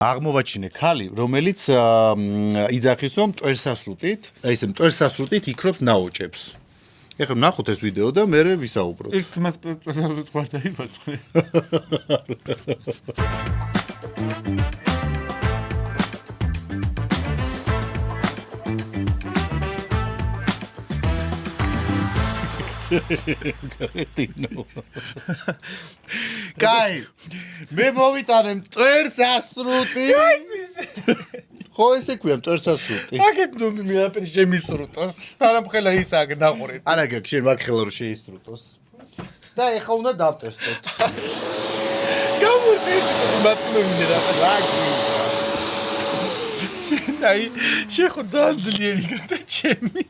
აღმოვაჩინე ქალი, რომელიც იძახის, რომ მტვერსასრუტით, ესე მტვერსასრუტით იქრობს ნაოჭებს. ეხლა ნახოთ ეს ვიდეო და მე ვისაუბროთ. იქ თმას მტვერსასრუტით ვარ დაიბაწყე. კაი, მე მოვიტანე მტვერსასრუტი. ხო ესე ქვია მტვერსასრუტი. აგეთ ნუ მე აპერი შემისრუტოს. არა მხელა ის აგ ნახურეთ. არა გაკ შენ მაგხელა რომ შეისრუტოს. და ეხა უნდა დავტესტოთ. გამოდით მათმევინე რა. აი შეხო ძალიან ძლიერი გაკდა ჩემი.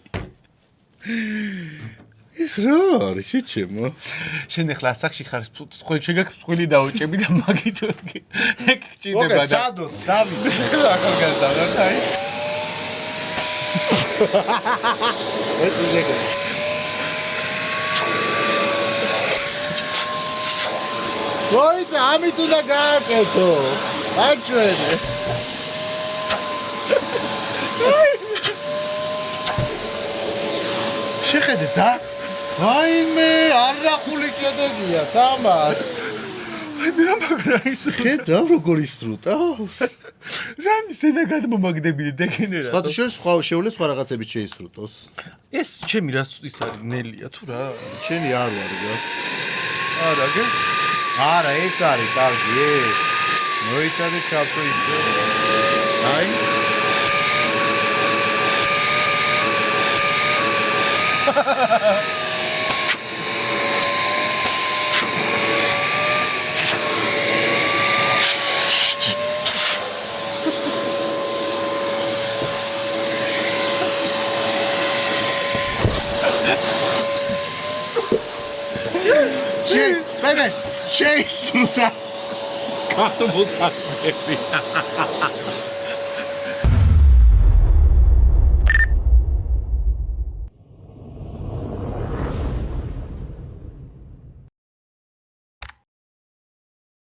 ეს რა არის შეჩემო? შენ ახლა ასახში ხარ შეგაქვს მსხვილი დაუჭები და მაგით ეგ გჭირდება და მოგე სადოთ დავით ახალგაზრდა ვარ აი ეს ზეგო ვაი ამით უნდა გააკეთო აჩვენე შეხედე და აიმე არახული კედეგია თამარ აი მე რა მაგრა ის ხედავ როგორ ისრუტავს რამე სენა გადმომაგდებიდი დეგენერატო სხვა შენ სხვა შეულე სხვა რაღაცებით შეისრუტოს ეს ჩემი რას ის არის ნელია თუ რა შენი არ ვარ რა არა გე არა ეს არის კარგი ეს მოიცადე ჩავშო ისე აი შეისრუტა კატო მოტანები